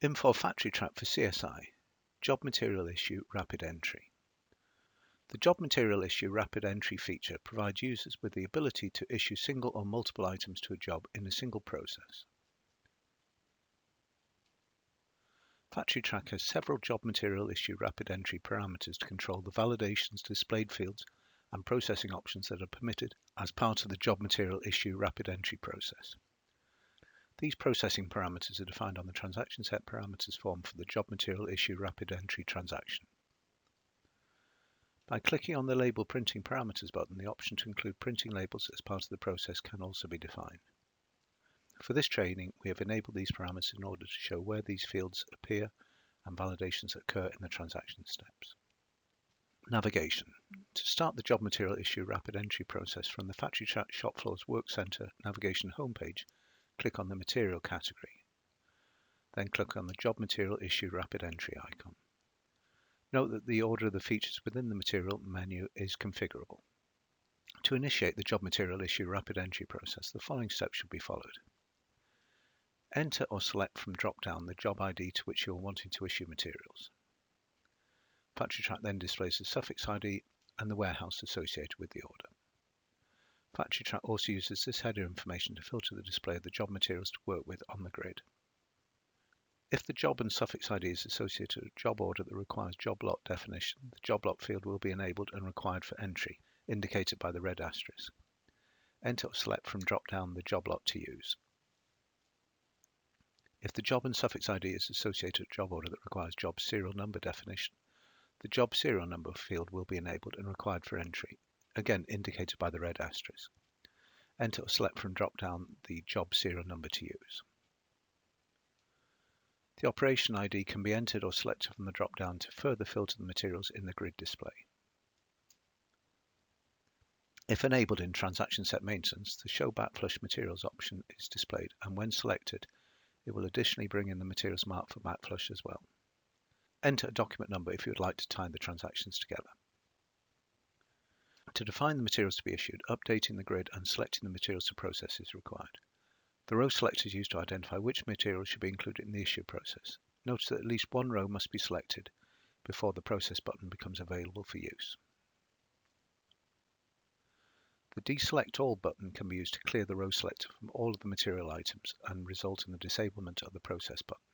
Info Factory Track for CSI, Job Material Issue Rapid Entry. The Job Material Issue Rapid Entry feature provides users with the ability to issue single or multiple items to a job in a single process. Factory Track has several Job Material Issue Rapid Entry parameters to control the validations, displayed fields, and processing options that are permitted as part of the Job Material Issue Rapid Entry process. These processing parameters are defined on the Transaction Set Parameters form for the Job Material Issue Rapid Entry transaction. By clicking on the Label Printing Parameters button, the option to include printing labels as part of the process can also be defined. For this training, we have enabled these parameters in order to show where these fields appear and validations occur in the transaction steps. Navigation. To start the Job Material Issue Rapid Entry process from the Factory Track Shop Floor's Work Center navigation homepage, click on the Material category. Then click on the Job Material Issue Rapid Entry icon. Note that the order of the features within the Material menu is configurable. To initiate the Job Material Issue Rapid Entry process, the following steps should be followed. Enter or select from drop-down the job ID to which you are wanting to issue materials. Factory Track then displays the suffix ID and the warehouse associated with the order. Factory Track also uses this header information to filter the display of the job materials to work with on the grid. If the job and suffix ID is associated with a job order that requires job lot definition, the job lot field will be enabled and required for entry, indicated by the red asterisk. Enter or select from drop-down the job lot to use. If the job and suffix ID is associated with a job order that requires job serial number definition, the job serial number field will be enabled and required for entry, again indicated by the red asterisk. Enter or select from drop-down the job serial number to use. The operation ID can be entered or selected from the drop-down to further filter the materials in the grid display. If enabled in Transaction Set Maintenance, the Show Backflush Materials option is displayed, and when selected, it will additionally bring in the materials marked for backflush as well. Enter a document number if you would like to tie the transactions together. To define the materials to be issued, updating the grid and selecting the materials to process is required. The row selector is used to identify which materials should be included in the issue process. Notice that at least one row must be selected before the process button becomes available for use. The Deselect All button can be used to clear the row selector from all of the material items and result in the disablement of the process button.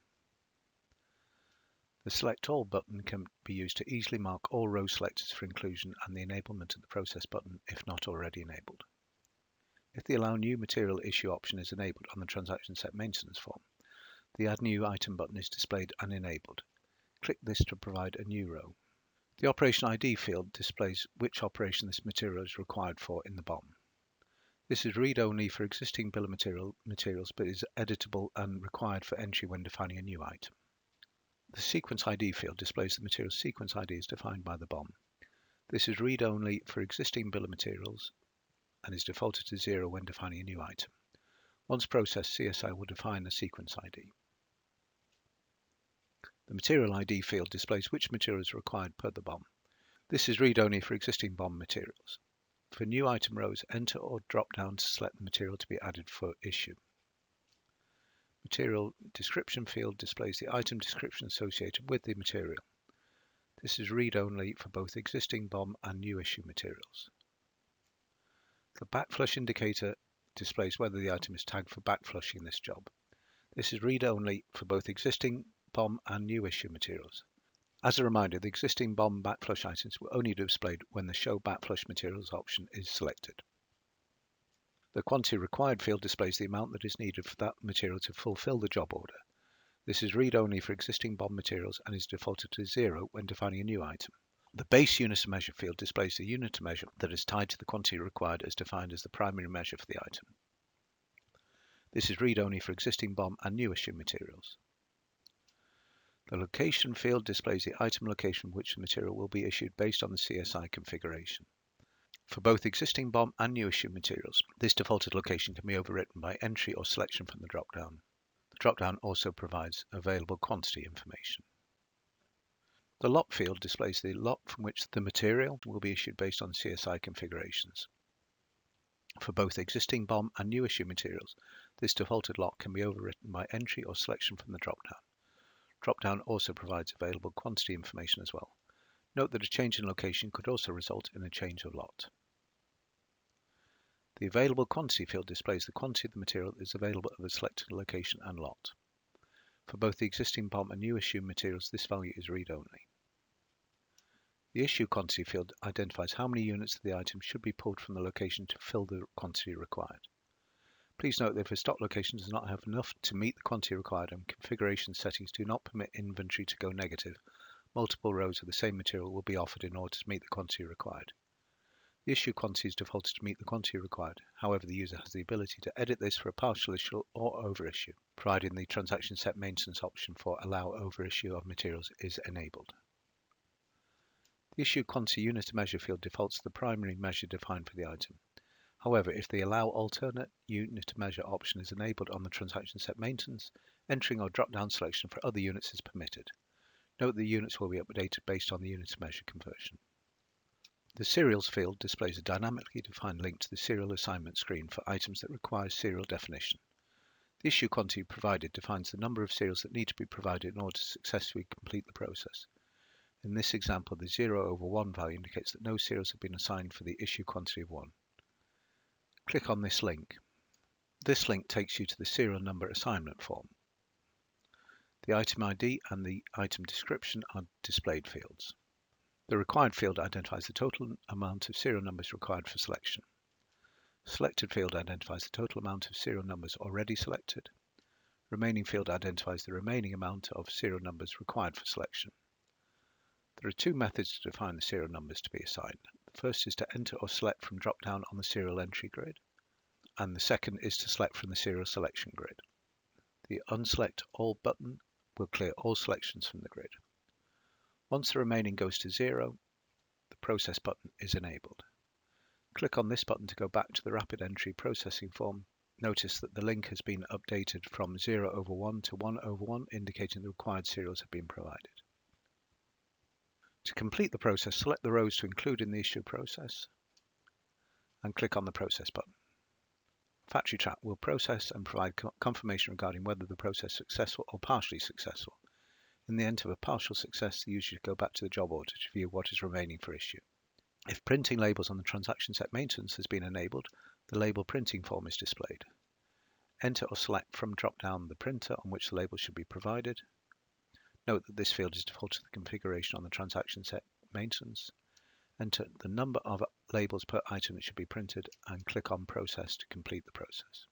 The Select All button can be used to easily mark all row selectors for inclusion and the enablement of the process button if not already enabled. If the Allow New Material Issue option is enabled on the Transaction Set Maintenance form, the Add New Item button is displayed and enabled. Click this to provide a new row. The Operation ID field displays which operation this material is required for in the BOM. This is read-only for existing bill of materials but is editable and required for entry when defining a new item. The Sequence ID field displays the material sequence ID as defined by the BOM. This is read-only for existing bill of materials and is defaulted to 0 when defining a new item. Once processed, CSI will define a sequence ID. The Material ID field displays which material is required per the BOM. This is read-only for existing BOM materials. For new item rows, enter or drop down to select the material to be added for issue. Material Description field displays the item description associated with the material. This is read-only for both existing BOM and new issue materials. The Backflush indicator displays whether the item is tagged for backflushing this job. This is read-only for both existing BOM and new issue materials. As a reminder, the existing BOM backflush items will only be displayed when the Show Backflush Materials option is selected. The Quantity Required field displays the amount that is needed for that material to fulfill the job order. This is read-only for existing BOM materials and is defaulted to 0 when defining a new item. The Base Unit of Measure field displays the unit of measure that is tied to the quantity required as defined as the primary measure for the item. This is read-only for existing BOM and new issue materials. The Location field displays the item location which the material will be issued based on the CSI configuration. For both existing BOM and new issue materials, this defaulted location can be overwritten by entry or selection from the drop-down. The drop-down also provides available quantity information. The Lot field displays the lot from which the material will be issued based on CSI configurations. For both existing BOM and new issue materials, this defaulted lot can be overwritten by entry or selection from the drop-down. drop-down also provides available quantity information as well. Note that a change in location could also result in a change of lot. The available quantity field displays the quantity of the material that is available at the selected location and lot. For both the existing BOM and new issue materials, this value is read-only. The issue quantity field identifies how many units of the item should be pulled from the location to fill the quantity required. Please note that if a stock location does not have enough to meet the quantity required and configuration settings do not permit inventory to go negative, multiple rows of the same material will be offered in order to meet the quantity required. The issue quantity is defaulted to meet the quantity required. However, the user has the ability to edit this for a partial issue or overissue, providing the transaction set maintenance option for allow overissue of materials is enabled. The issue quantity unit measure field defaults to the primary measure defined for the item. However, if the allow alternate unit measure option is enabled on the transaction set maintenance, entering or drop-down selection for other units is permitted. Note the units will be updated based on the unit measure conversion. The serials field displays a dynamically defined link to the serial assignment screen for items that require serial definition. The issue quantity provided defines the number of serials that need to be provided in order to successfully complete the process. In this example, the 0/1 value indicates that no serials have been assigned for the issue quantity of 1. Click on this link. This link takes you to the serial number assignment form. The item ID and the item description are displayed fields. The required field identifies the total amount of serial numbers required for selection. Selected field identifies the total amount of serial numbers already selected. Remaining field identifies the remaining amount of serial numbers required for selection. There are two methods to define the serial numbers to be assigned. The first is to enter or select from drop-down on the serial entry grid, and the second is to select from the serial selection grid. The Unselect All button will clear all selections from the grid. Once the remaining goes to 0, the Process button is enabled. Click on this button to go back to the Rapid Entry processing form. Notice that the link has been updated from 0/1 to 1/1, indicating the required serials have been provided. To complete the process, select the rows to include in the issue process and click on the Process button. Factory Track will process and provide confirmation regarding whether the process is successful or partially successful. In the event of a partial success, the user should go back to the job order to view what is remaining for issue. If printing labels on the transaction set maintenance has been enabled, the label printing form is displayed. Enter or select from drop-down the printer on which the label should be provided. Note that this field is defaulted to the configuration on the transaction set maintenance. Enter the number of labels per item that should be printed and click on Process to complete the process.